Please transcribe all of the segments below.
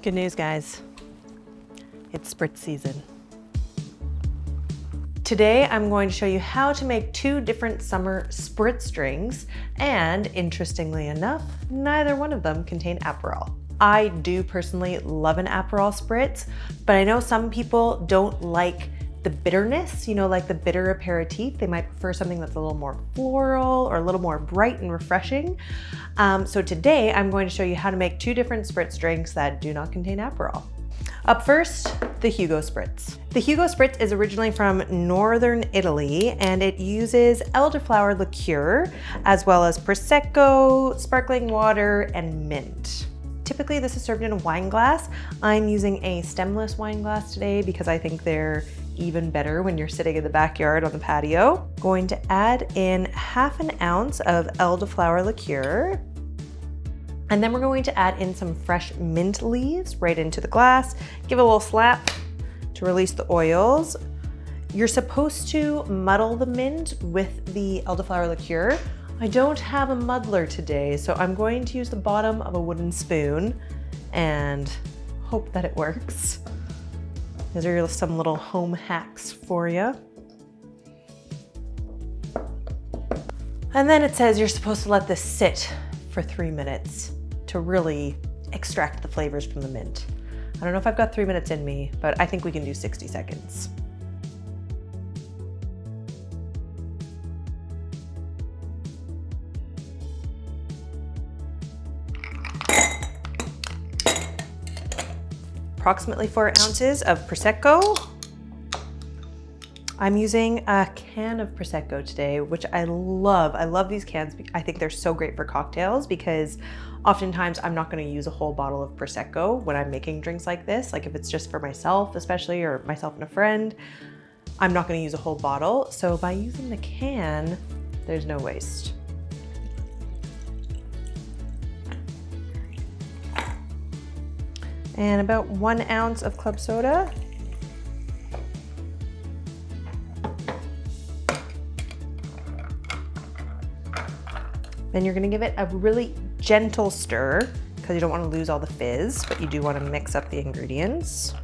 Good news, guys. It's spritz season. Today, I'm going to show you how to make 2 different summer spritz drinks, and interestingly enough, neither one of them contain Aperol. I do personally love an Aperol spritz, but I know some people don't like the bitterness, like the bitter aperitif. They might prefer something that's a little more floral or a little more bright and refreshing. So today, I'm going to show you how to make 2 different spritz drinks that do not contain Aperol. Up first, the Hugo Spritz. The Hugo Spritz is originally from northern Italy, and it uses elderflower liqueur, as well as Prosecco, sparkling water, and mint. Typically, this is served in a wine glass. I'm using a stemless wine glass today because I think they're even better when you're sitting in the backyard on the patio. Going to add in ½ an ounce of elderflower liqueur. And then we're going to add in some fresh mint leaves right into the glass. Give it a little slap to release the oils. You're supposed to muddle the mint with the elderflower liqueur. I don't have a muddler today, so I'm going to use the bottom of a wooden spoon and hope that it works. These are some little home hacks for you. And then it says you're supposed to let this sit for 3 minutes to really extract the flavors from the mint. I don't know if I've got 3 minutes in me, but I think we can do 60 seconds. Approximately 4 ounces of Prosecco. I'm using a can of Prosecco today, which I love. I love these cans. I think they're so great for cocktails because oftentimes I'm not going to use a whole bottle of Prosecco when I'm making drinks like this. Like if it's just for myself, especially, or myself and a friend, I'm not going to use a whole bottle. So by using the can, there's no waste. And about 1 ounce of club soda. Then you're gonna give it a really gentle stir because you don't want to lose all the fizz, but you do want to mix up the ingredients.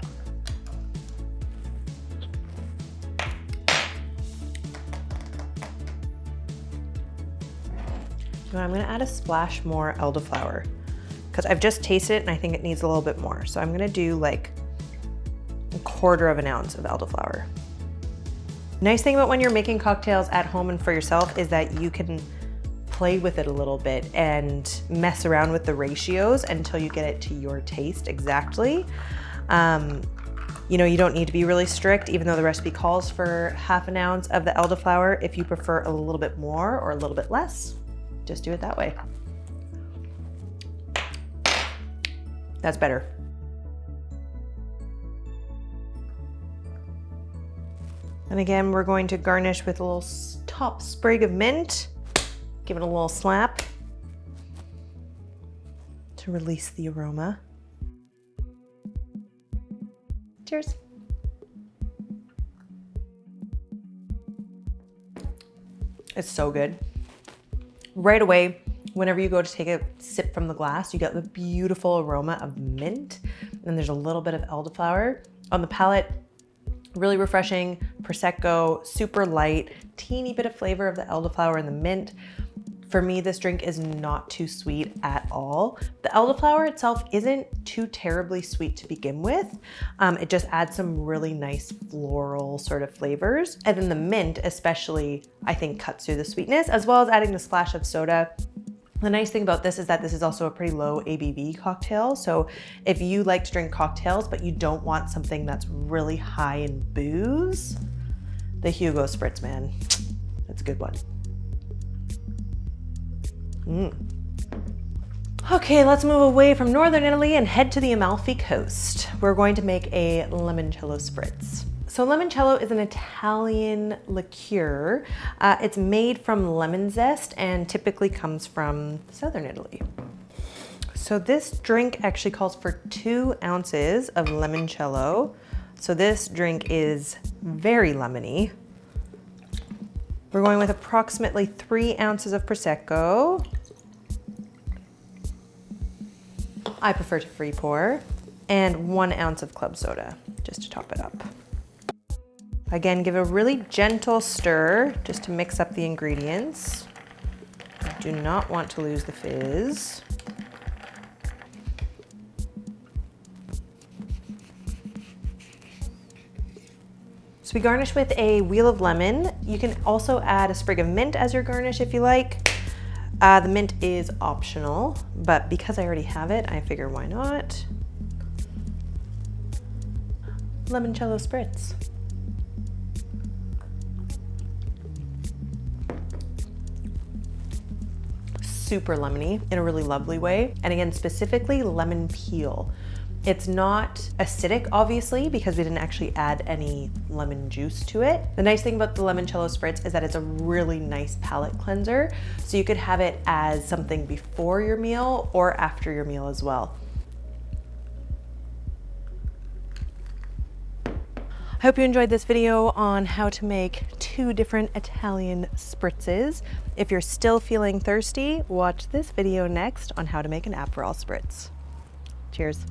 Now I'm gonna add a splash more elderflower because I've just tasted it and I think it needs a little bit more. So I'm gonna do like 1/4 ounce of elderflower. Nice thing about when you're making cocktails at home and for yourself is that you can play with it a little bit and mess around with the ratios until you get it to your taste exactly. You don't need to be really strict, even though the recipe calls for ½ an ounce of the elderflower. If you prefer a little bit more or a little bit less, just do it that way. That's better. And again, we're going to garnish with a little top sprig of mint. Give it a little slap to release the aroma. Cheers. It's so good. Right away, whenever you go to take a sip from the glass, you get the beautiful aroma of mint, and there's a little bit of elderflower. On the palate, really refreshing. Prosecco, super light, teeny bit of flavor of the elderflower and the mint. For me, this drink is not too sweet at all. The elderflower itself isn't too terribly sweet to begin with. It just adds some really nice floral sort of flavors. And then the mint especially, I think, cuts through the sweetness, as well as adding the splash of soda. The nice thing about this is that this is also a pretty low ABV cocktail. So if you like to drink cocktails, but you don't want something that's really high in booze, the Hugo Spritz, man, that's a good one. Okay, let's move away from northern Italy and head to the Amalfi Coast. We're going to make a limoncello spritz. So limoncello is an Italian liqueur. It's made from lemon zest and typically comes from southern Italy. So this drink actually calls for 2 ounces of limoncello. So this drink is very lemony. We're going with approximately 3 ounces of Prosecco. I prefer to free pour. and 1 ounce of club soda, just to top it up. Again, give a really gentle stir just to mix up the ingredients. You do not want to lose the fizz. So we garnish with a wheel of lemon. You can also add a sprig of mint as your garnish if you like. The mint is optional, but because I already have it, I figure why not? Limoncello Spritz. Super lemony in a really lovely way. And again, specifically lemon peel. It's not acidic, obviously, because we didn't actually add any lemon juice to it. The nice thing about the Limoncello Spritz is that it's a really nice palate cleanser. So you could have it as something before your meal or after your meal as well. I hope you enjoyed this video on how to make 2 different Italian spritzes. If you're still feeling thirsty, watch this video next on how to make an Aperol Spritz. Cheers.